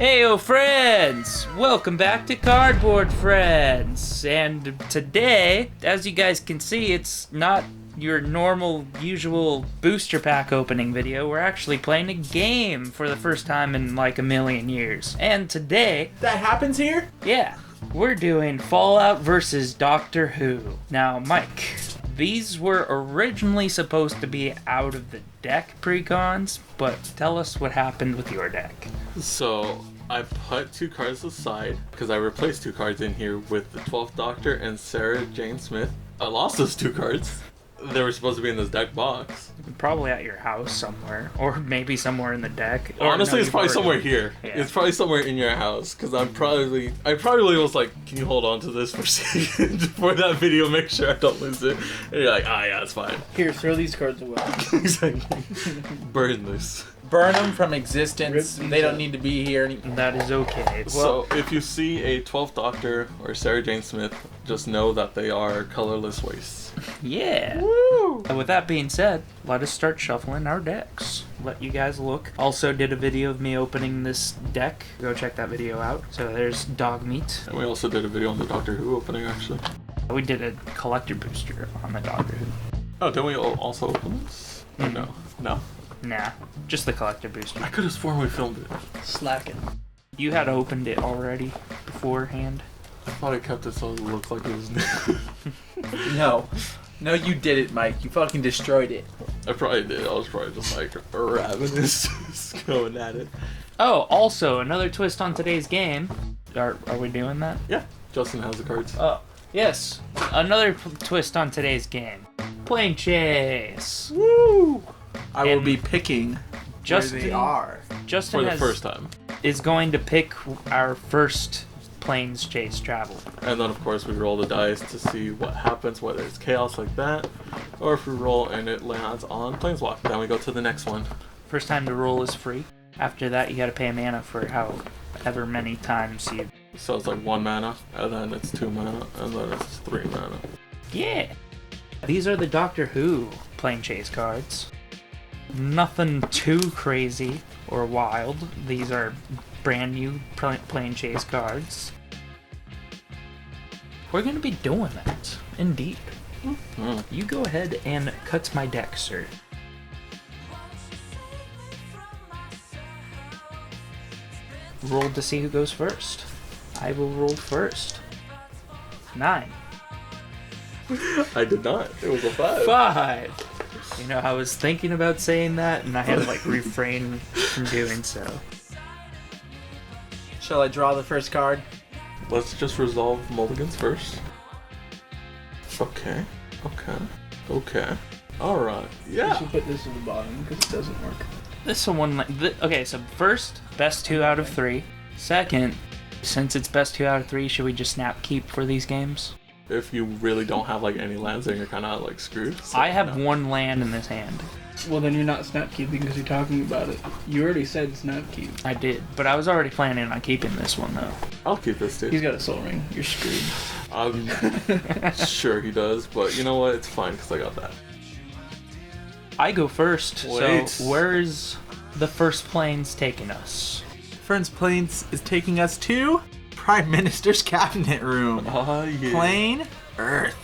Heyo friends! Welcome back to Cardboard Friends! And today, as you guys can see, it's not your normal, usual booster pack opening video. We're actually playing a game for the first time in like a million years. And today... That happens here? Yeah. We're doing Fallout versus Doctor Who. Now, Mike, these were originally supposed to be out of the deck precons, but tell us what happened with your deck. So, I put two cards aside, because I replaced two cards in here with the 12th Doctor and Sarah Jane Smith. I lost those two cards. They were supposed to be in this deck box. Probably at your house somewhere, or maybe somewhere in the deck. Honestly, it's probably somewhere here. Yeah. It's probably somewhere in your house, because I probably was like, can you hold on to this for a second for that video, make sure I don't lose it. And you're like, yeah, it's fine. Here, throw these cards away. Exactly. Burn this. Burn them from existence. They don't need to be here anymore. That is okay. So, if you see a 12th Doctor or Sarah Jane Smith, just know that they are colorless wastes. Yeah. Woo! And with that being said, let us start shuffling our decks. Let you guys look. Also did a video of me opening this deck. Go check that video out. So there's Dogmeat. And we also did a video on the Doctor Who opening, actually. We did a collector booster on the Doctor Who. Oh, didn't we also open this? Or no? No. Nah, just the collector booster. I could have sworn we filmed it. Slacking. You had opened it already beforehand. I thought I kept it so it looked like it was new. No. No, you did it, Mike. You fucking destroyed it. I probably did. I was probably just like ravenous, just going at it. Oh, also, another twist on today's game. Are we doing that? Yeah, Justin has the cards. Oh, yes. Another twist on today's game. Planechase. Woo! I will And be picking Justin, where they are. Justin For the first time. is going to pick our first Planechase travel. And then, of course, we roll the dice to see what happens, whether it's chaos like that, or if we roll and it lands on Planeswalk. Then we go to the next one. First time to roll is free. After that, you gotta pay a mana for however many times you... So it's like 1 mana, and then it's 2 mana, and then it's 3 mana. Yeah! These are the Doctor Who Planechase cards. Nothing too crazy or wild. These are brand new Planechase cards. We're gonna be doing that, indeed. You go ahead and cut my deck, sir. Roll to see who goes first. I will roll first. 9. I did not. It was a 5. 5! You know, I was thinking about saying that, and I had to, like, refrain from doing so. Shall I draw the first card? Let's just resolve mulligans first. Okay. Alright. You Yeah. should put this at the bottom because it doesn't work. This one, okay, so first, best 2 out of 3. Second, since it's best 2 out of 3, should we just snap keep for these games? If you really don't have like any lands, then you're kind of like screwed. So, I have no. 1 land in this hand. Well, then you're not snap keeping because you're talking about it. You already said snap keep. I did, but I was already planning on keeping this one, though. I'll keep this too. He's got a soul ring. You're screwed. I'm sure he does, but you know what? It's fine because I got that. I go first, Wait. so where's the first planes taking us? Friends Planes is taking us to Prime Minister's Cabinet Room. Oh yeah. Plane Earth.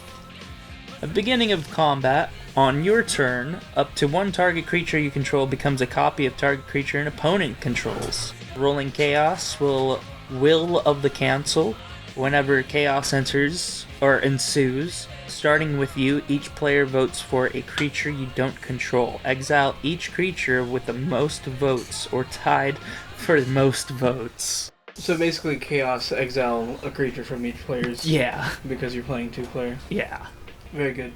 At the beginning of combat, on your turn, up to 1 target creature you control becomes a copy of target creature an opponent controls. Rolling Chaos will Will of the Cancel. Whenever Chaos enters or ensues, starting with you, each player votes for a creature you don't control. Exile each creature with the most votes or tied for the most votes. So basically, Chaos exile a creature from each player's. Yeah. Because you're playing 2 player. Yeah. Very good.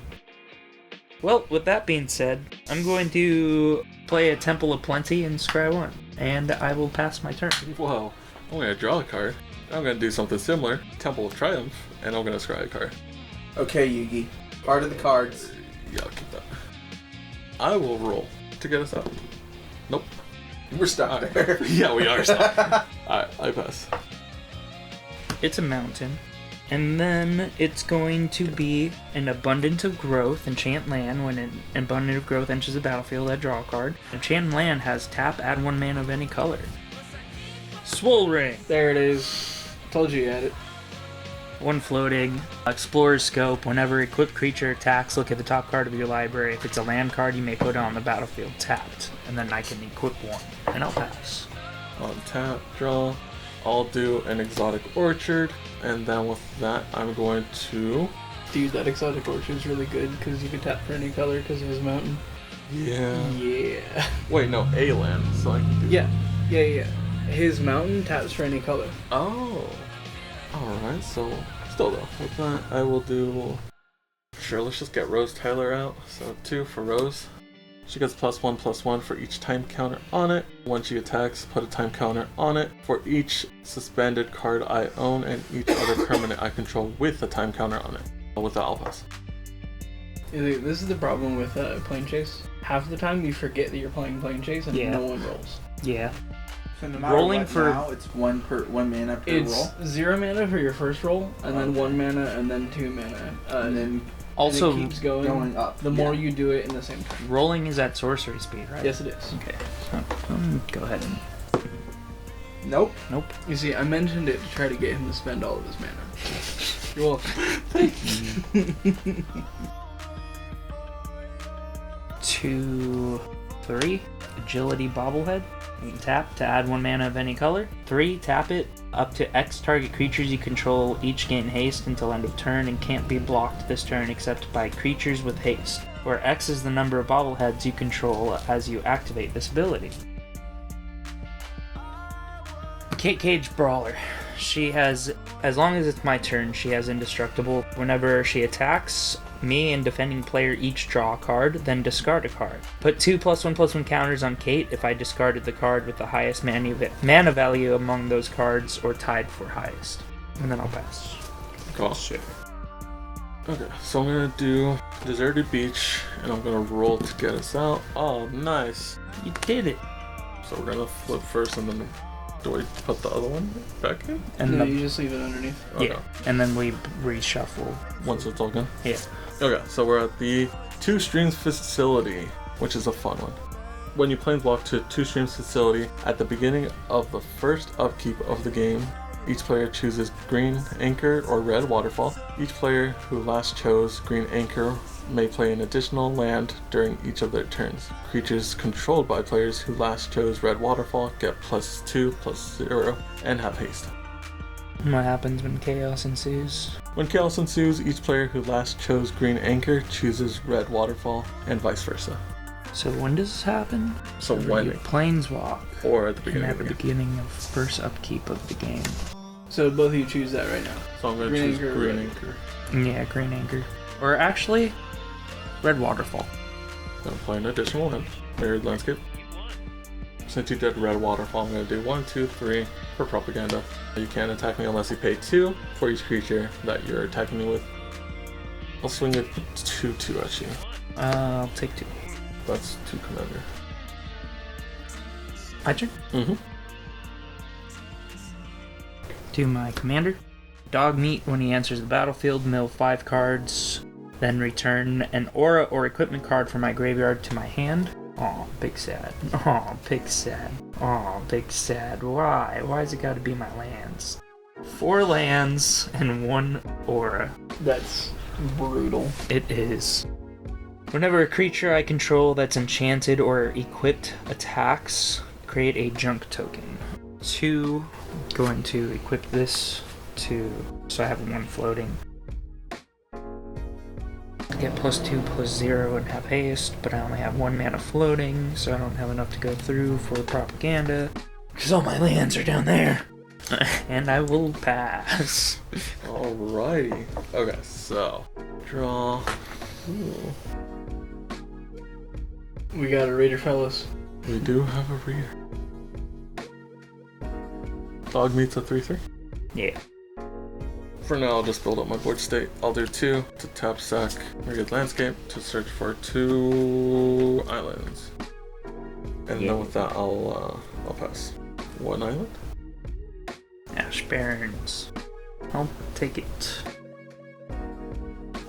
Well, with that being said, I'm going to play a Temple of Plenty and scry 1, and I will pass my turn. Whoa. I'm gonna draw a card. I'm gonna do something similar. Temple of Triumph, and I'm gonna scry a card. Okay, Yugi. Part of the cards. Yeah, I'll keep that. I will roll to get us out. Nope. We're stuck Alright. there. Yeah, we are stuck. Alright, I pass. It's a mountain. And then it's going to be an Abundant of Growth, enchant land. When an Abundant of Growth enters the battlefield, I draw a card. Enchant land has tap, add 1 mana of any color. Swole Ring. There it is. Told you had it. 1 floating. Explorer's Scope. Whenever equipped creature attacks, look at the top card of your library. If it's a land card, you may put it on the battlefield tapped. And then I can equip 1. And I'll pass. On tap, draw. I'll do an Exotic Orchard. And then with that, I'm going to... Dude, that Exotic Orchard's really good because you can tap for any color because of his mountain. Yeah. Yeah. Wait, no, a land, so I can do... Yeah. His mountain taps for any color. Oh. Alright, so... Still though, with that, I will do... Sure, let's just get Rose Tyler out. So 2 for Rose. She gets +1/+1 for each time counter on it. When she attacks, put a time counter on it for each suspended card I own and each other permanent I control with a time counter on it. With that, I'll pass. This is the problem with Planechase. Half the time you forget that you're playing Planechase and no one rolls. Yeah. So no matter Rolling what for- now, it's 1 mana per It's roll. 0 mana for your first roll, and then 1 mana, and then 2 mana. And then Also, and it keeps going up. the more you do it in the same turn. rolling is at sorcery speed, right? Yes, it is. Okay. So, go ahead and... Nope. Nope. You see, I mentioned it to try to get him to spend all of his mana. You're welcome. 2, 3. Agility Bobblehead. You can tap to add 1 mana of any color. 3, tap it. Up to X target creatures you control each gain haste until end of turn and can't be blocked this turn except by creatures with haste, where X is the number of bobbleheads you control as you activate this ability. Kate Cage Brawler. She has, as long as it's my turn, she has indestructible. Whenever she attacks, me and defending player each draw a card, then discard a card. Put 2 +1/+1 counters on Kate if I discarded the card with the highest mana value among those cards or tied for highest. And then I'll pass. Cool. Okay, so I'm gonna do Deserted Beach, and I'm gonna roll to get us out. Oh, nice. You did it. So we're gonna flip first, and then do I put the other one back in? And No, the- you just leave it underneath. Okay. yeah, and then we reshuffle. Once it's all gone. Yeah. Okay, so we're at the Two Streams Facility, which is a fun one. When you planeswalk to Two Streams Facility, at the beginning of the first upkeep of the game, each player chooses Green Anchor or Red Waterfall. Each player who last chose Green Anchor may play an additional land during each of their turns. Creatures controlled by players who last chose Red Waterfall get +2/+0 and have haste. What happens when chaos ensues? When chaos ensues, each player who last chose Green Anchor chooses Red Waterfall, and vice versa. So when does this happen? So Whenever when you planeswalk, or at the and beginning at of the the game. beginning of first upkeep of the game. So both of you choose that right now. So I'm going to Green choose Anchor or Green Red? Anchor. Yeah, Green Anchor. Or actually, Red Waterfall. I'm going to play an additional land. Mirrored Landscape. Since you did Red Waterfall, I'm going to do 1, 2, 3 for propaganda. You can't attack me unless you pay 2 for each creature that you're attacking me with. I'll swing it 2/2 at you. I'll take 2. That's 2 commander. My turn. Mm-hmm. To my commander. Dogmeat, when he enters the battlefield, mill 5 cards, then return an aura or equipment card from my graveyard to my hand. Aw, big sad. Aw, big sad. Aw, big sad. Why? Why's it gotta be my lands? 4 lands and 1 aura. That's brutal. It is. Whenever a creature I control that's enchanted or equipped attacks, create a junk token. 2, going to equip this to, so I have 1 floating. Get +2/+0 and have haste, but I only have 1 mana floating, so I don't have enough to go through for propaganda, because all my lands are down there. And I will pass. Alrighty. Okay, so draw. Ooh. We got a reader, fellas. We do have a reader. Dogmeat's a 3/3. Yeah. For now, I'll just build up my board state. I'll do 2 to tap sack Myriad Landscape to search for 2 islands. And Yeah. then with that, I'll pass. 1 island? Ash Barrens. I'll take it.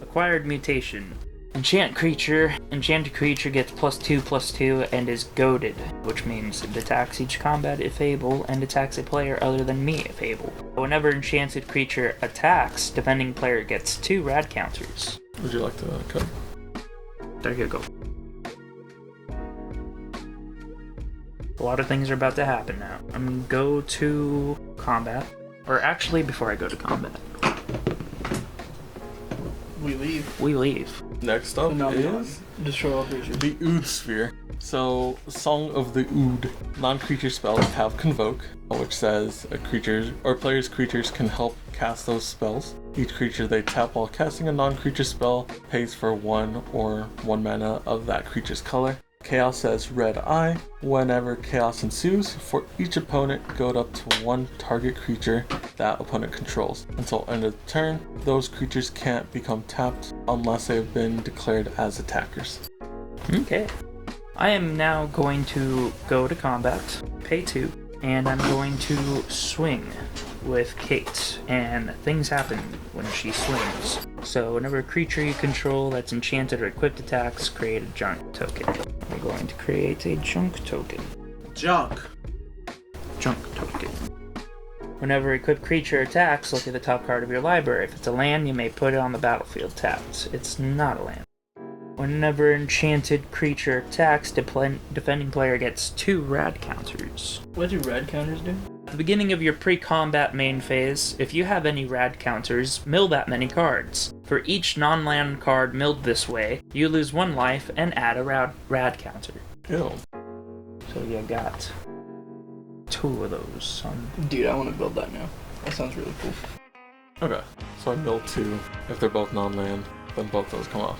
Acquired mutation. Enchant creature. Enchanted creature gets +2/+2 and is goaded, which means it attacks each combat if able and attacks a player other than me if able. Whenever enchanted creature attacks, defending player gets 2 rad counters. Would you like to cut? There you go. A lot of things are about to happen now. I'm gonna go to combat. Or actually, before I go to combat, We leave. we leave. Next up is Destroy all creatures. the Ood Sphere. So, Song of the Ood. Non-creature spells have Convoke, which says a creature or player's creatures can help cast those spells. Each creature they tap while casting a non-creature spell pays for 1 or 1 mana of that creature's color. Chaos says Red Eye. Whenever chaos ensues, for each opponent, go up to 1 target creature that opponent controls. Until end of the turn, those creatures can't become tapped unless they've been declared as attackers. Okay. I am now going to go to combat, pay 2, and I'm going to swing with Kate, and things happen when she swings. So whenever a creature you control that's enchanted or equipped attacks, create a junk token. I'm going to create a junk token. Junk. Junk token. Whenever equipped creature attacks, look at the top card of your library. If it's a land, you may put it on the battlefield tapped. It's not a land. Whenever enchanted creature attacks, defending player gets 2 rad counters. What do red counters do? At the beginning of your pre-combat main phase, if you have any rad counters, mill that many cards. For each non-land card milled this way, you lose 1 life and add a rad counter. Ew. So you got 2 of those. Dude, I want to build that now. That sounds really cool. Okay, so I mill 2. If they're both non-land, then both those come off.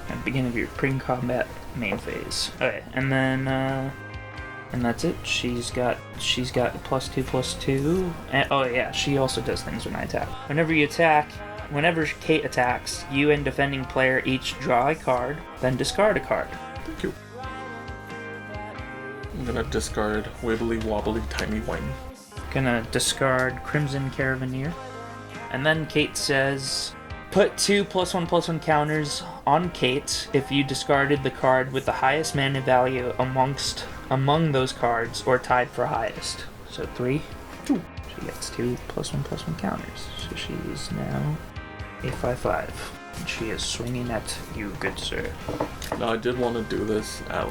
At the beginning of your pre-combat main phase. Okay, and then and that's it. She's got +2/+2. And, oh yeah, she also does things when I attack. Whenever Kate attacks, you and defending player each draw a card, then discard a card. Thank you. I'm gonna discard Wibbly Wobbly Timey Wimey. Gonna discard Crimson Caravaneer. And then Kate says, put 2 +1/+1 counters on Kate if you discarded the card with the highest mana value among those cards or tied for highest. So 3. She gets 2 +1/+1 counters. So she is now a 5/5. And she is swinging at you, good sir. Now I did want to do this at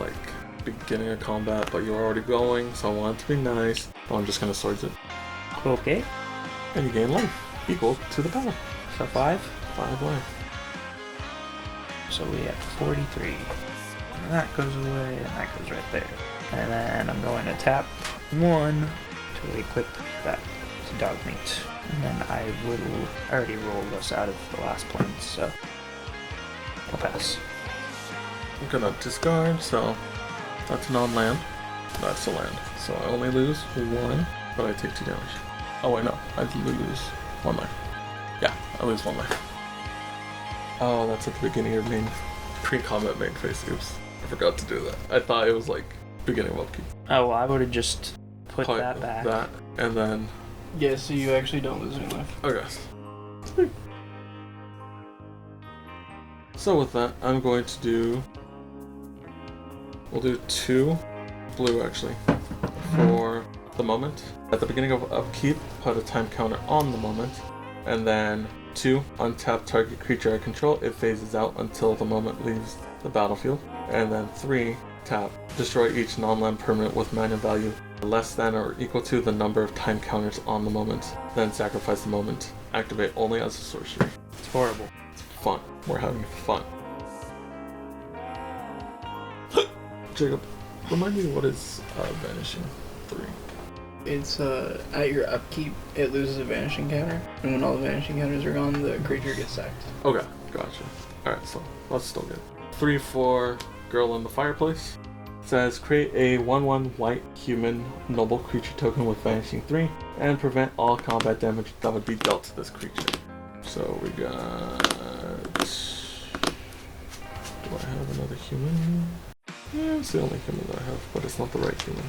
beginning of combat, but you're already going, so I want it to be nice. So I'm just gonna swords it. Okay. And you gain life equal to the battle. So 5. 5 life. So we have 43. And that goes away, and that goes right there. And then I'm going to tap 1 to equip that to Dogmeat. And then I already rolled us out of the last plane, so I'll pass. I'm gonna discard, so that's non-land. That's a land. So I only lose 1, but I take 2 damage. Oh wait, no. I lose 1 life. Yeah, I lose 1 life. Oh, that's at the beginning of pre-combat main phase. Oops. I forgot to do that. I thought it was beginning of upkeep. Oh, well, I would have just put that back. That, and then... Yeah, so you actually don't lose any life. Okay. So with that, I'm going to do... We'll do 2 blue, actually, for the moment. At the beginning of upkeep, put a time counter on the moment, and then 2, untap target creature I control. It phases out until the moment leaves the battlefield. And then 3, tap, destroy each non-land permanent with mana value less than or equal to the number of time counters on the moment. Then sacrifice the moment. Activate only as a sorcery. It's horrible. It's fun. We're having fun. Jacob, remind me what is Vanishing 3? It's at your upkeep, it loses a vanishing counter, and when all the vanishing counters are gone, the creature gets sacked. Okay, gotcha. Alright, so that's still good. 3 for Girl in the Fireplace. It says create a 1/1 white human noble creature token with Vanishing 3 and prevent all combat damage that would be dealt to this creature. So we got... Do I have another human? Yeah, it's the only human that I have, but it's not the right human.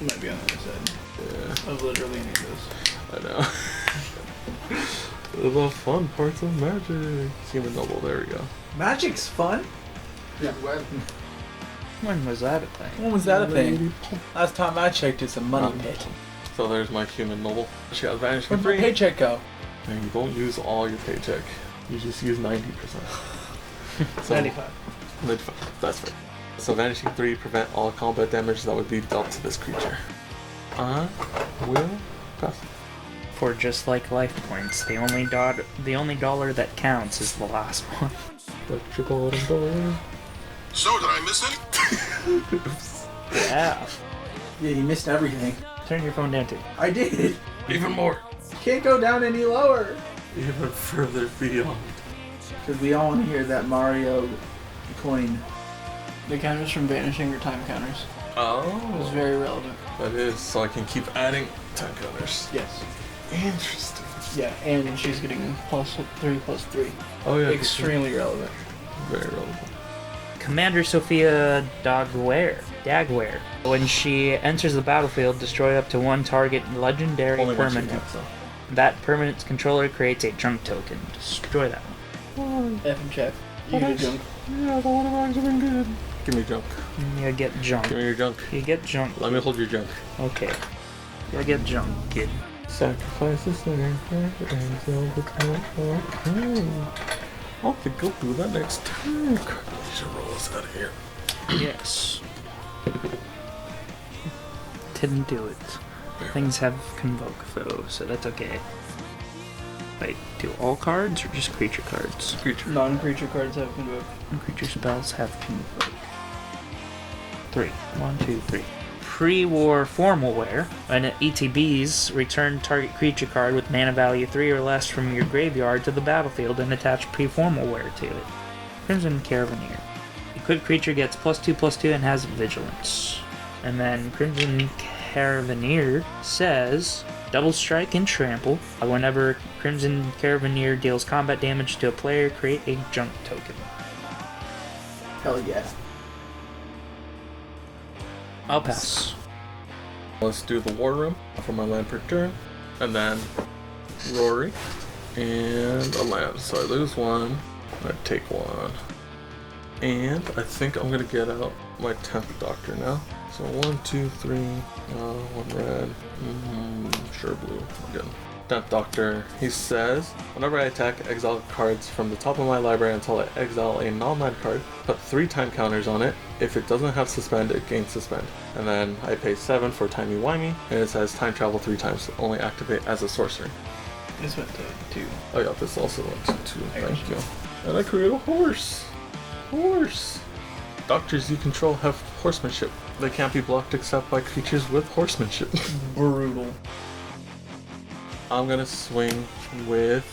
It might be on the other side. Yeah. Of literally any of those. I know. the fun parts of Magic. Human Noble, there we go. Magic's fun? Yeah. When was that a thing? When was that a thing? Last time I checked, it's a money Um, pit. So there's my Human Noble. She has Vanishing Where'd my 3. paycheck go? And you don't use all your paycheck. You just use 90%. So, 95. 95. That's right. So Vanishing 3 prevent all combat damage that would be dealt to this creature. I will pass. For just like life points, the only dollar that counts is the last one. Electrical dollar. So, did I miss it? Yeah. Yeah, you missed everything. Turn your phone down too. I did. Even more. Can't go down any lower. Even further beyond. Because we all want to hear that Mario coin. The counters from Vanishing are time counters. It was Oh. very relevant. That is, so I can keep adding time counters. Yes. Interesting. Yeah, and she's getting +3/+3. Oh yeah. Extremely relevant. Very relevant. Commander Sophia Dagware. When she enters the battlefield, destroy up to one target legendary Only when she permanent. gets up. That permanent's controller creates a junk token. Destroy that one. F and check. You get a junk. Yeah, the one of ours have been good. Give me junk. You get junk. Give me your junk. You get junk. Let me hold your junk. Okay. You get junk, kid. Sacrifice the center and sell the time. Okay. I think I'll do that next time. You should roll us out of here. Yes. Didn't do it. Things have convoke though, so that's okay. Wait, do all cards or just creature cards? Creature. Non-creature cards have convoke. And creature spells have convoke. 3. 1, 2, 3. Pre-war formal wear. When ETBs, return target creature card with mana value 3 or less from your graveyard to the battlefield and attach pre-formal wear to it. Crimson Caravaneer. Equipped creature gets +2/+2 and has vigilance. And then Crimson Caravaneer says double strike and trample. Whenever Crimson Caravaneer deals combat damage to a player, create a junk token. Hell yeah. I'll pass. Let's do the War Room for my land per turn. And then Rory. And a land. So I lose one. I take one. And I think I'm gonna get out my 10th Doctor now. So 1, 2, 3, 1 red, sure blue, again. 10th Doctor, he says, whenever I attack, exile cards from the top of my library until I exile a non-land card, put 3 time counters on it. If it doesn't have suspend, it gains suspend. And then I pay 7 for timey-wimey, and it says time travel 3 times, only activate as a sorcery. This went to 2. Oh yeah, this also went to 2, I thank got you. And I create a horse! Horse! Doctors you control have horsemanship. They can't be blocked except by creatures with horsemanship. Brutal. I'm gonna swing with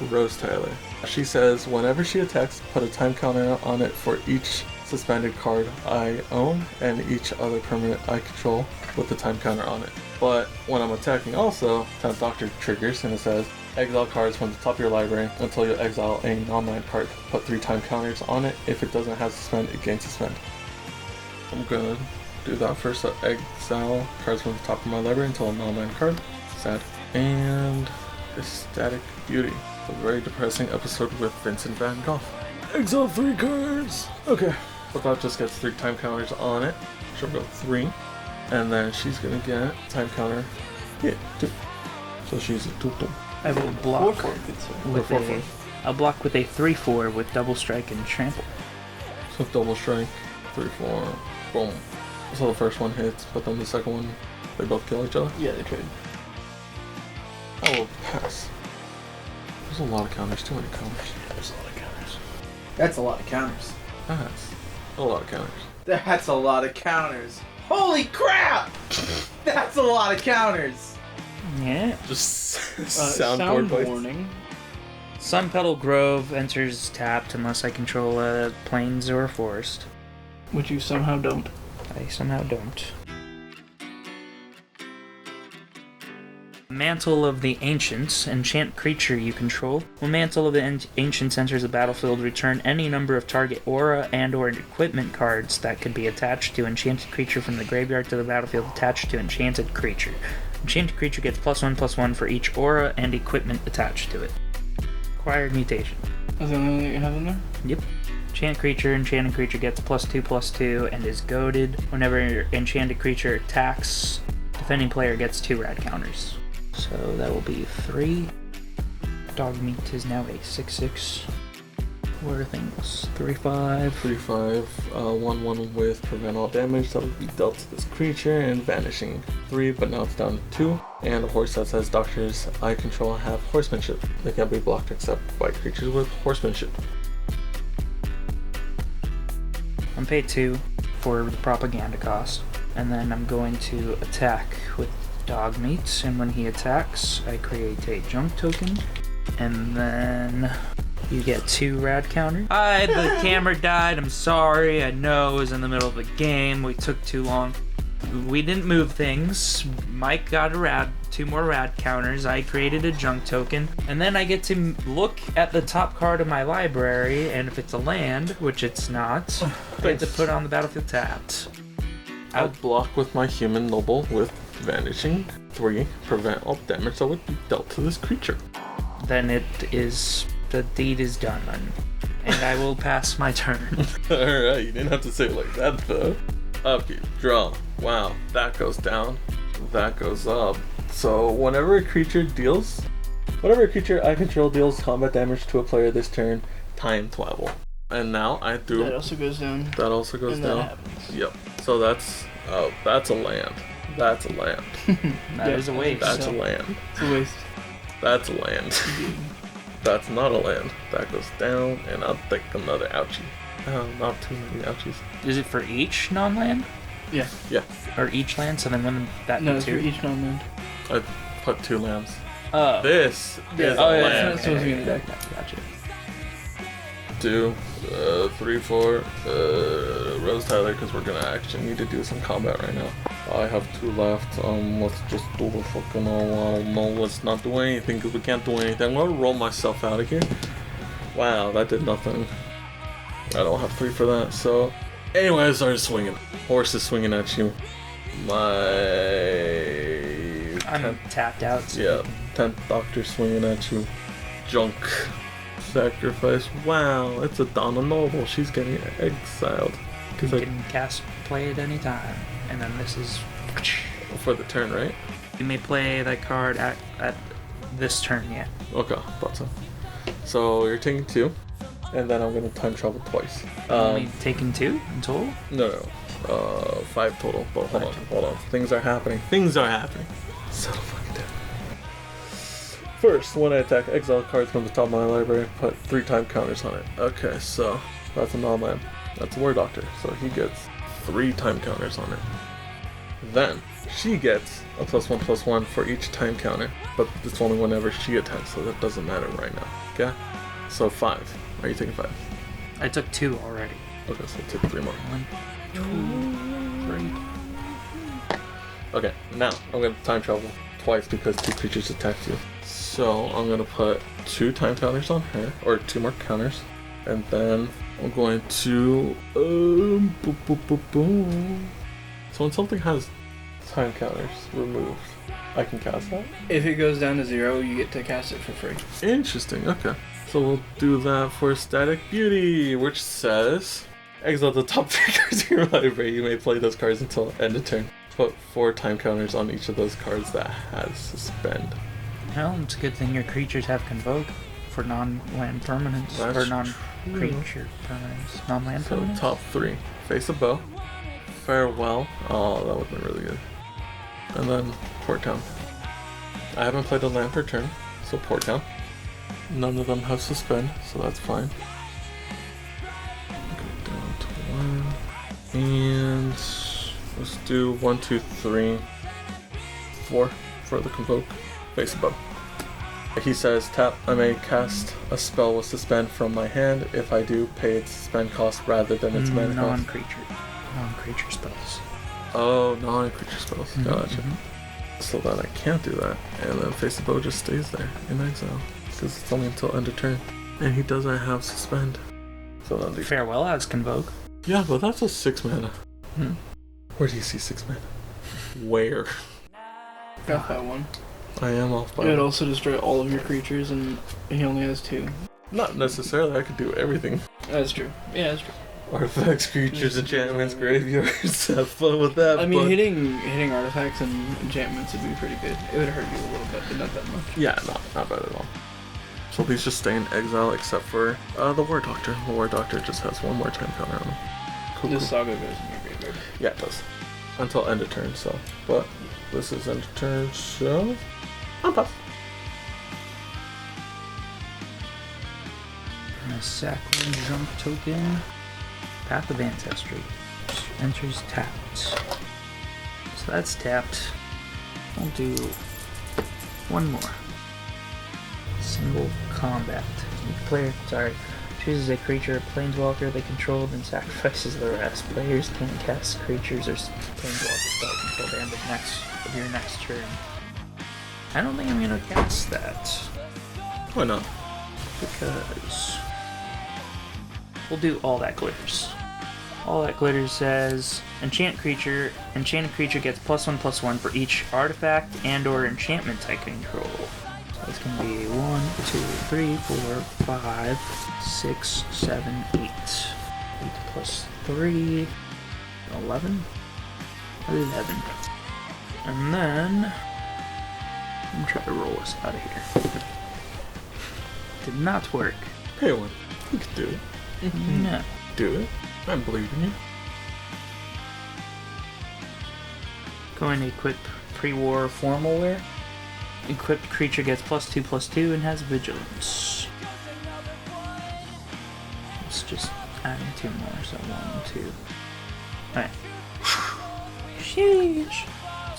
Rose Tyler. She says, whenever she attacks, put a time counter on it for each suspended card I own and each other permanent I control with the time counter on it. But when I'm attacking also, 10th Doctor triggers and it says, exile cards from the top of your library until you exile a non-land card. Put 3 time counters on it. If it doesn't have suspend, it gains suspend. I'm gonna do that first. So exile cards from the top of my library until a non-land card. Sad. And Ecstatic Beauty. A very depressing episode with Vincent Van Gogh. Exile 3 cards! Okay. But that just gets 3 time counters on it. She'll go 3. And then she's gonna get time counter. Yeah, 2. So she's a 2-2. I will block 4/4, good sir. with 4/4. I'll block with a 3/4 with double strike and trample. So double strike, 3/4, boom. So the first one hits, but then the second one, they both kill each other. Yeah, they trade. I will pass. There's a lot of counters, too many counters. There's a lot of counters. That's a lot of counters. That's a lot of counters. That's a lot of counters. Holy crap! That's a lot of counters. Yeah. Just Sound soundboard bites. warning. Sunpetal Grove enters tapped unless I control a plains or a forest. Which you somehow don't. I somehow don't. Mantle of the Ancients. Enchant creature you control. When Mantle of the Ancients enters the battlefield, return any number of target aura and or equipment cards that could be attached to enchanted creature from the graveyard to the battlefield attached to enchanted creature. Enchanted creature gets +1/+1 for each aura and equipment attached to it. Acquired mutation. That's the only one that you have in there? Yep. Enchanted creature gets +2/+2 and is goaded. Whenever enchanted creature attacks, defending player gets 2 rad counters. So that will be 3. Dogmeat is now a 6/6. What are things? 3/5. 3/5, 1/1 with prevent all damage that would be dealt to this creature, and vanishing 3, but now it's down to 2. And a horse that says doctors I control have horsemanship. They can't be blocked except by creatures with horsemanship. I'm paid 2 for the propaganda cost, and then I'm going to attack with Dogmeat, and when he attacks, I create a junk token, and then you get 2 rad counters. The camera died, I'm sorry, I know it was in the middle of the game, we took too long. We didn't move things. Mike got 2 more rad counters. I created a junk token. And then I get to look at the top card of my library, and if it's a land, which it's not, I get to put on the battlefield tapped. I'll block with my human noble with vanishing 3, prevent all damage that would be dealt to this creature. Then the deed is done, and I will pass my turn. Alright, you didn't have to say it like that though. Upkeep, draw. Wow, that goes down, that goes up. So whenever a creature I control deals combat damage to a player this turn, time travel. And now I do. That also goes down. That also goes and down. That happens. Yep. So that's a land. That's a land. That is a waste. That's a land. It's a waste. That's a land. That's not a land. That goes down, and I'll take another ouchie. Not too many ouchies. Is it for each non-land? Yeah. Yeah. Or each land? So then when that No, be it's 2? for each non-land. I put 2 lands. Oh. This is a Oh, yeah, land. That's supposed to be in the deck. Gotcha. 2, 3, 4, Rose Tyler, because we're gonna actually need to do some combat right now. I have 2 left. Let's just do the fucking, I don't know, let's not do anything, because we can't do anything. I'm gonna roll myself out of here. Wow, that did nothing. I don't have 3 for that, so... Anyway, I started swinging. Horse is swinging at you. I'm tapped out. So Yeah, 10th Doctor swinging at you. Junk. Sacrifice. Wow, it's a Donna Noble. She's getting exiled. You can cast play at any time. And then this is... For the turn, right? You may play that card at this turn, yeah. Okay, thought so. So you're taking 2, and then I'm gonna time travel twice. Only taking 2 in total? No, 5 total. But hold on. Things are happening. Settle fucking down. First, when I attack, exile cards from the top of my library, put 3 time counters on it. Okay, so that's a non-land. That's a War Doctor, so he gets 3 time counters on it. Then she gets a +1/+1 for each time counter, but it's only whenever she attacks, so that doesn't matter right now. Okay? So 5. Are you taking 5? I took 2 already. Okay, so take 3 more. 1, 2, 3. Okay, now I'm gonna time travel twice because 2 creatures attacked you. So I'm gonna put 2 time counters on her, or 2 more counters, and then I'm going to boom, boom, boom, boom. So when something has time counters removed, I can cast that? If it goes down to 0, you get to cast it for free. Interesting, okay. So we'll do that for Static Beauty, which says, exile the top 3 cards of your library. You may play those cards until end of turn. Put 4 time counters on each of those cards that has Suspend. Well, it's a good thing your creatures have Convoke for non-land permanents. That's or non-creature permanents. Non-land So permanents? top 3. Face a Bow. Farewell. Oh, that would have been really good. And then Port Town. I haven't played a land per turn, so Port Town. None of them have Suspend, so that's fine. Go down to 1. And let's do 1, 2, 3, 4 for the Convoke. Face a Bow. He says, tap, I may cast a spell with Suspend from my hand. If I do, pay its Suspend cost rather than its mana cost. Non-creature spells. Oh, non-creature spells. Gotcha. So that I can't do that. And then Face the Bow just stays there in exile. Because it's only until end of turn. And he doesn't have Suspend. So then the... Farewell has Convoke. Yeah, but that's a 6 mana. Where do you see 6 mana? Where? Got that one. I am off by It would one. also destroy all of your creatures, and he only has 2. Not necessarily. I could do everything. That's true. Yeah, that's true. Artifacts, creatures, enchantments, graveyards. Have fun with that. I mean, bud. hitting artifacts and enchantments would be pretty good. It would hurt you a little bit, but not that much. Yeah, not bad at all. So these just stay in exile except for the War Doctor. The War Doctor just has one more time counter on him. Cool, This cool. saga goes in your graveyard. Yeah, it does. Until end of turn, so. But this is end of turn, so. I'm pass. A Sacred Junk token. Path of Ancestry. Enters tapped. So that's tapped. I'll do one more. Single combat. Each player, chooses a creature or planeswalker they control, then sacrifices the rest. Players can cast creatures or planeswalker spells until the end of your next turn. I don't think I'm gonna cast that. Why not? Because we'll do all that glitters. All that glitters says enchanted creature gets +1/+1 for each artifact and or enchantment I control. So it's gonna be 1, 2, 3, 4, 5, 6, 7, 8. 8 plus 3, 11? 11. And then I'm trying to roll us out of here. Did not work. Pay one. You can do it. No. Do it. I believe in you. Going to equip pre-war formal wear. Equipped creature gets +2/+2 and has vigilance. It's just adding 2 more, so 1, 2. Alright. Sheesh.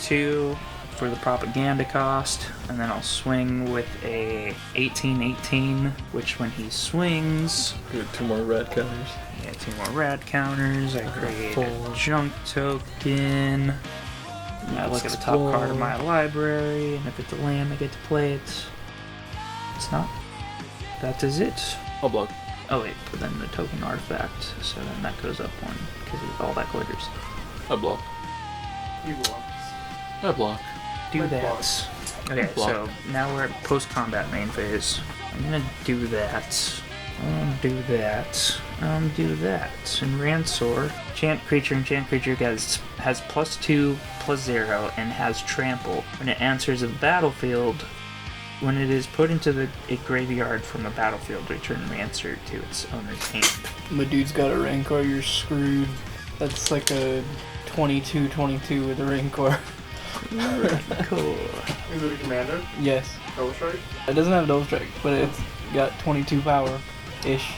2 for the propaganda cost, and then I'll swing with a 18/18, which when he swings, Good, 2 more red counters. I get 2 more rad counters. I create a 4. junk token. I look at the top card of my library, and if it's a land, I get to play it. It's not. That is it. I'll block. Oh wait, but then the token artifact, so then that goes up 1 because of all that glitters. I block. He blocks. I block. Do My that. block. Okay, Block. so now we're at post-combat main phase. I'm gonna do that. Do that. Do that. And Ransor, enchant creature has +2/+0 and has trample. When it enters a battlefield, when it is put into a graveyard from a battlefield, return Ransor to its owner's hand. My dude's got a Rancor, you're screwed. That's like a 22/22 with a Rancor. Cool. Is it a commander? Yes. Double strike? It doesn't have double strike, but it's got 22 power-ish.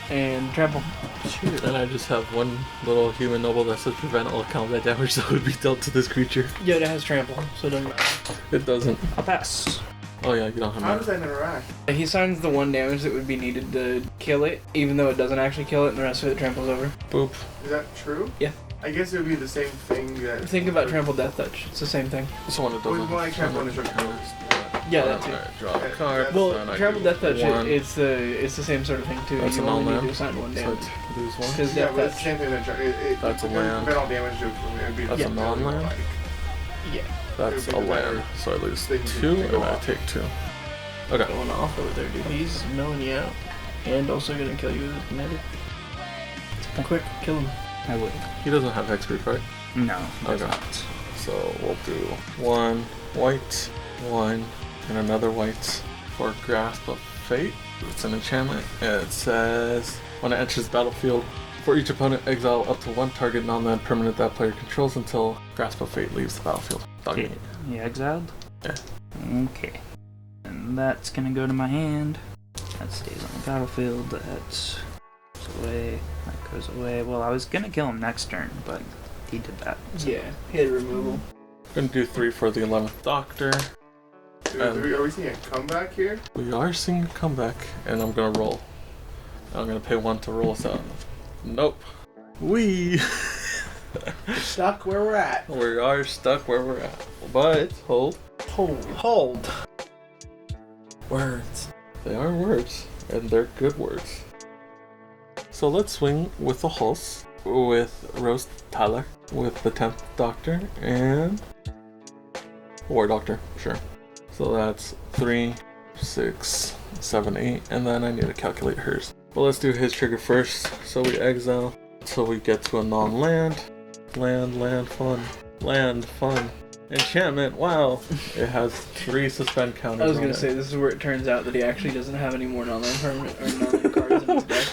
And trample. Shoot. And I just have one little human noble that says prevent all combat damage that would be dealt to this creature. Yeah, it has trample, so it doesn't matter. It doesn't. I'll pass. Oh yeah, you don't have How mana. does that interact? He signs the 1 damage that would be needed to kill it, even though it doesn't actually kill it, and the rest of it tramples over. Boop. Is that true? Yeah. I guess it would be the same thing that... Think about trample death touch. It's the same thing. Someone that doesn't. Well, like trample and counters. Yeah, that too. Alright, draw a card. Well, then I trample do death touch, one, it's the same sort of thing too. That's you a only need non-land. to assign 1 So damage. I lose one. Because Yeah, death but it's the touch. same thing that... That's a land. Prevent all damage, it would be... That's a non-land? Like, Yeah. That's It a would be land. better. So I lose They can 2 go and I off. take 2. Okay. Going off over there, dude. He's milling you out. And also gonna kill you with his commander. Quick, kill him. I would. He doesn't have hexproof, right? No, it does Okay. not. So we'll do 1 white, 1, and another white for Grasp of Fate. It's an enchantment. And it says when it enters the battlefield, for each opponent, exile up to 1 target non-land permanent that player controls until Grasp of Fate leaves the battlefield. Dogmeat. You exiled? Yeah. Okay. And that's gonna go to my hand. That stays on the battlefield. That goes away. That goes away. Well, I was gonna kill him next turn, but he did that. So. Yeah, hit removal. Gonna do 3 for the 11th Doctor. Are we seeing a comeback here? We are seeing a comeback, and I'm gonna roll. I'm gonna pay 1 to roll us out. Nope. We Stuck where we're at. we are stuck where we're at. But hold. Hold. Words. They are words, and they're good words. So let's swing with the Hulse, with Rose Tyler, with the 10th Doctor, and War Doctor, sure. So that's 3, 6, 7, 8, and then I need to calculate hers. Well, let's do his trigger first. So we exile until we get to a non-land. Land, fun. Land, fun. Enchantment, wow. It has 3 suspend counters. I was gonna say, this is where it turns out that he actually doesn't have any more non-land permanent or non-land cards in his deck.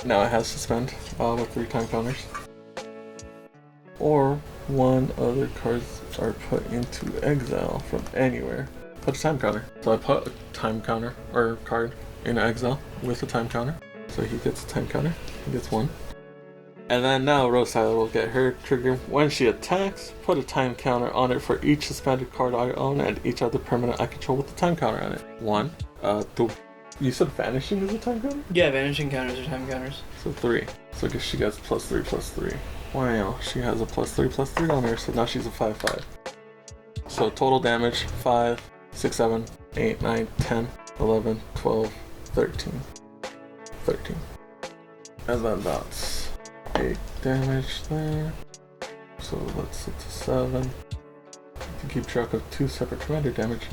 Now it has suspend with 3 time counters. Or 1 other cards are put into exile from anywhere. Put a time counter. So I put a time counter or card in exile with a time counter. So he gets a time counter. He gets 1. And then now Rose Tyler will get her trigger. When she attacks, put a time counter on it for each suspended card I own and each other permanent I control with a time counter on it. 1. You said vanishing is a time counter? Yeah, vanishing counters are time counters. So 3. So I guess she gets +3/+3. Wow, she has a +3/+3 on her, so now she's a 5/5. So total damage 5, 6, 7, 8, 9, 10, 11, 12, 13. 13. And then that's 8 damage there. So let's set to 7. To keep track of 2 separate commander damage.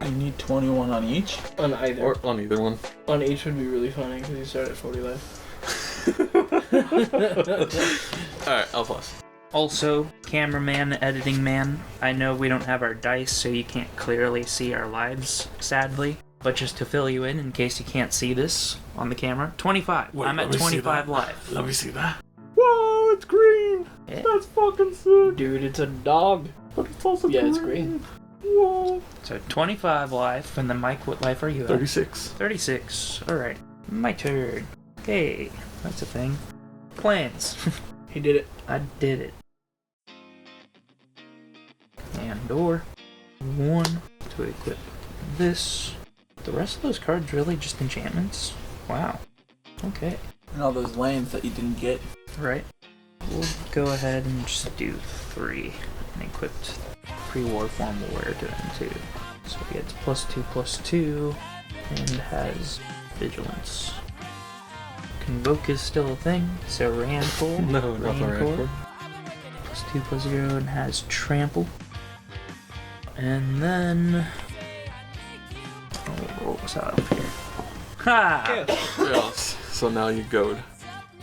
You need 21 on each? On either. Or on either one. On each would be really funny because you start at 40 life. Alright, L plus. Also, cameraman, editing man, I know we don't have our dice, so you can't clearly see our lives, sadly. But just to fill you in case you can't see this on the camera, 25. Wait, I'm at 25 live. Let me see that. Whoa, it's green! Yeah. That's fucking sick! Dude, it's a dog. But it's also Yeah, green. it's green. Whoa. So 25 life, and then Mike, what life are you at? 36. 36. Alright, my turn. Okay, that's a thing. Plans. He did it. I did it. And door. 1 to equip this. The rest of those cards really just enchantments? Wow. Okay. And all those lands that you didn't get. Right. We'll go ahead and just do 3. And equipped pre-war form wear to him too. So he gets +2/+2 and has vigilance. Convoke is still a thing, so Rainfall. No, not the Rainfall. +2/+0 and has trample. And then I'll roll this out of here. Ha! Yes. So now you goad.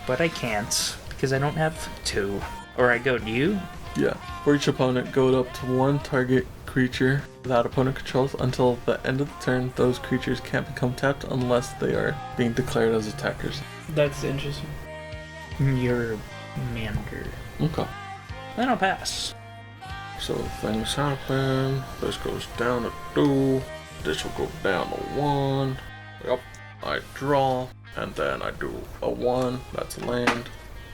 But I can't because I don't have 2. Or I goad you. Yeah. For each opponent, goad up to 1 target creature that opponent controls until the end of the turn. Those creatures can't become tapped unless they are being declared as attackers. That's interesting. You're Mander. Okay. Then I'll pass. So things happen. This goes down to 2. This will go down to 1. Yep. I draw. And then I do a 1. That's a land.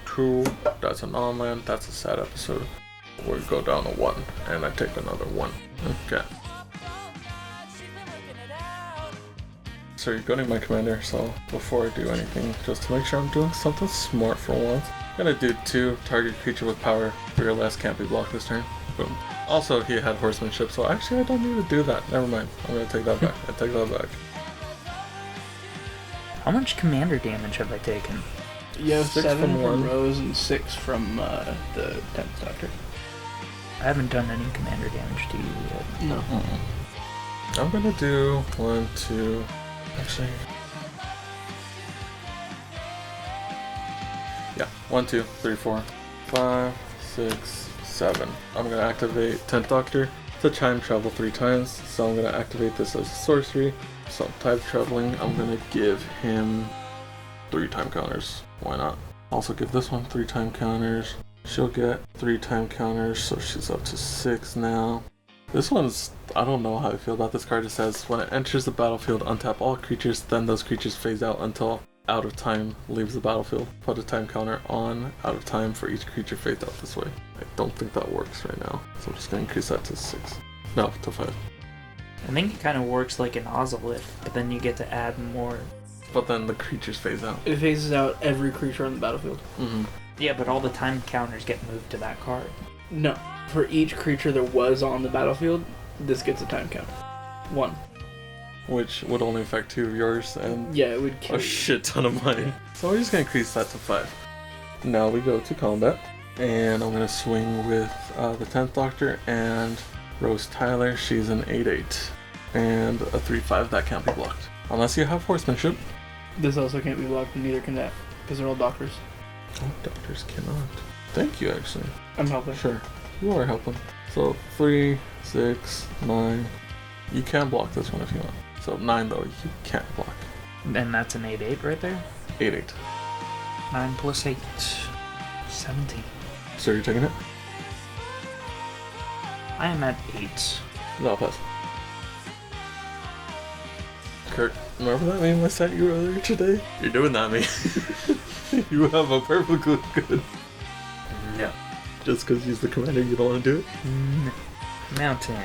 2. That's a non-land. That's a sad episode. We go down to 1. And I take another 1. Okay. So you're going my commander, so before I do anything, just to make sure I'm doing something smart for once, I'm gonna do 2 target creature with power. 3 or less can't be blocked this turn. Boom. Also, he had horsemanship, so actually I don't need to do that. Never mind. I'm gonna take that back. I take that back. How much commander damage have I taken? You have 6 7 from from 1. Rose and 6 from the 10th Doctor. I haven't done any commander damage to you yet. No. I'm gonna do 1, 2. Actually. Yeah. 1, 2, 3, 4, 5, 6, 7. I'm gonna activate 10th Doctor to time travel 3 times. So I'm gonna activate this as a sorcery. So time traveling, I'm gonna give him 3 time counters. Why not? Also give this one 3 time counters. She'll get 3 time counters, so she's up to 6 now. This one's, I don't know how I feel about this card. It says, when it enters the battlefield, untap all creatures, then those creatures phase out until out of time leaves the battlefield. Put a time counter on out of time for each creature phased out this way. I don't think that works right now, so I'm just gonna increase that to 6. No, to 5. I think it kind of works like an Ozolith, but then you get to add more. But then the creatures phase out. It phases out every creature on the battlefield. Mm-hmm. Yeah, but all the time counters get moved to that card. No. For each creature that was on the battlefield, this gets a time count. 1. Which would only affect 2 of yours and Yeah, it would kill a you. shit ton of mine. So we're just gonna increase that to 5. Now we go to combat, and I'm gonna swing with the 10th Doctor and Rose Tyler, she's an 8/8. And a 3/5 that can't be blocked. Unless you have horsemanship. This also can't be blocked, and neither can that, because they're all doctors. Oh, doctors cannot. Thank you, actually. I'm helping. Sure, you are helping. So 3, 6, 9. You can block this one if you want. So 9 though, you can't block. And that's an 8/8 right there. 8/8. 9 plus 8. 17. So you're taking it? I am at 8. No, I'll pass. Kirk, remember that meme I sent you earlier today? You're doing that meme. You have a perfectly good. No. Just because he's the commander, you don't want to do it? No. Mountain.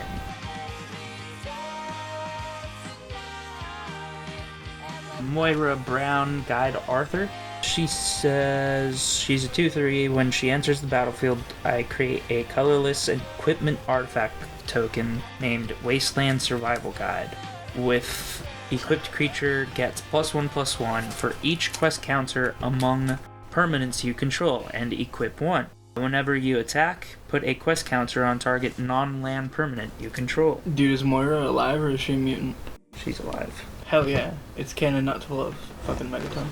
Moira Brown Guide Arthur. She says she's a 2/3. When she enters the battlefield, I create a colorless equipment artifact token named Wasteland Survival Guide. With equipped creature gets +1/+1 for each quest counter among permanents you control, and equip 1. Whenever you attack, put a quest counter on target non-land permanent you control. Dude, is Moira alive or is she a mutant? She's alive. Hell yeah. It's canon not to love. Fucking Megaton.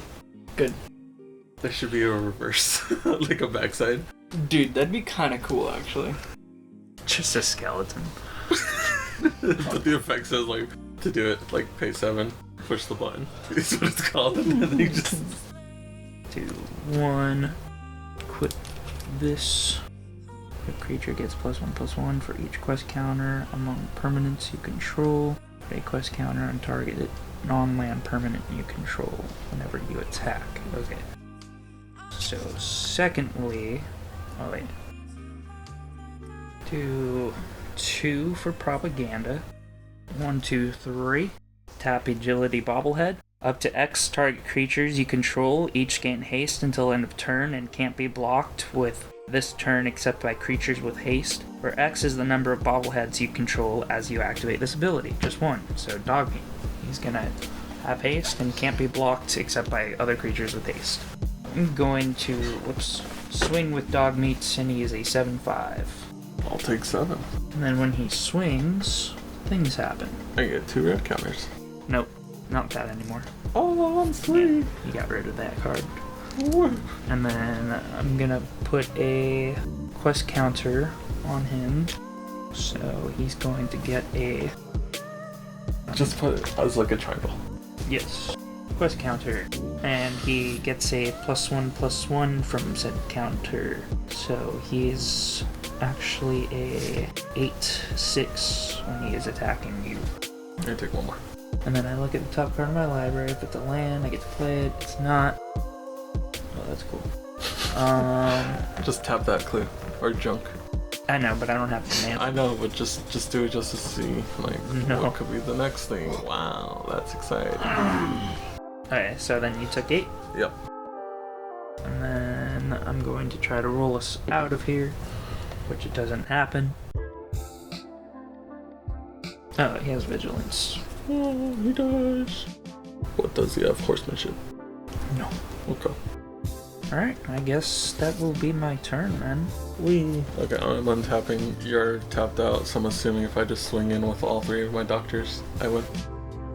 Good. There should be a reverse, like a backside. Dude, that'd be kind of cool, actually. Just a skeleton. But the effect says like to do it, like pay 7, push the button. That's what it's called. And then you just 2, 1. Quit this. The creature gets +1/+1 for each quest counter among permanents you control. Put a quest counter on targeted non-land permanent you control whenever you attack. Okay. So, secondly, oh wait. Do 2 for propaganda. 1, 2, 3. Tap agility bobblehead. Up to X target creatures you control each gain haste until end of turn and can't be blocked with this turn except by creatures with haste, where X is the number of bobbleheads you control as you activate this ability. Just 1. So Dogmeat. He's gonna have haste and can't be blocked except by other creatures with haste. I'm going to, swing with Dogmeat, and he is a 7/5. I'll take 7. And then when he swings, things happen. I get 2 red counters. Nope, not that anymore. Oh, I'm sweet. You got rid of that card. Woo. And then I'm gonna put a quest counter on him. So he's going to get a... Just put it as like a triangle. Yes. Quest counter. And he gets a +1/+1 from said counter. So he's actually a 8/6 when he is attacking you. I'm gonna take 1 more. And then I look at the top card of my library. If it's a land, I get to play it. It's not. Oh, that's cool. Just tap that clue. Or junk. I know, but I don't have the mana. I know, but just do it just to see, like, No. what could be the next thing. Wow, that's exciting. Okay, so then you took 8. Yep. And then I'm going to try to roll us out of here, which it doesn't happen. Oh, he has vigilance. Oh, he does. What does he have? Horsemanship. No. Okay. Alright, I guess that will be my turn then. Wee. Okay, I'm untapping. You're tapped out, so I'm assuming if I just swing in with all 3 of my doctors, I would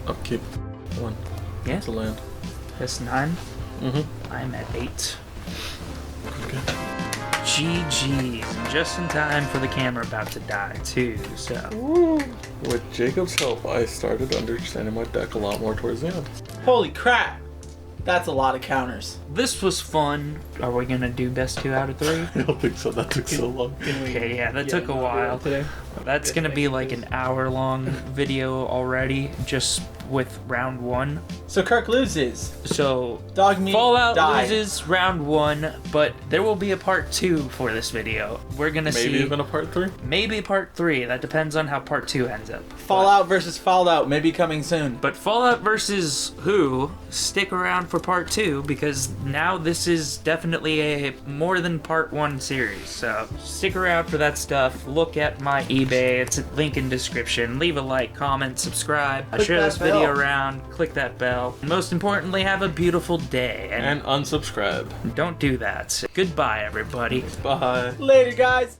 upkeep 1. Yeah. It's a land. That's 9. Mm-hmm. I'm at 8. Okay. GG. Just in time for the camera about to die too, so. Woo. With Jacob's help, I started understanding my deck a lot more towards the end. Holy crap! That's a lot of counters. This was fun. Are we gonna do best 2 out of 3? I don't think so. That took so long. Okay, yeah, that took a while. Today. That's gonna be like an hour-long video already, just with round 1. So Kirk loses. So Dogmeat Fallout died. loses round 1, but there will be a part 2 for this video. We're gonna see. Maybe even a part 3? Maybe part 3. That depends on how part 2 ends up. Fallout versus Fallout may be coming soon. But Fallout versus who? Stick around for part 2, because now this is definitely a more than part 1 series. So stick around for that stuff. Look at my eBay. It's a link in description. Leave a like, comment, subscribe. Click Share that this video bell. around. Click that bell. And most importantly, have a beautiful day. And unsubscribe. Don't do that. Goodbye, everybody. Bye. Later, guys.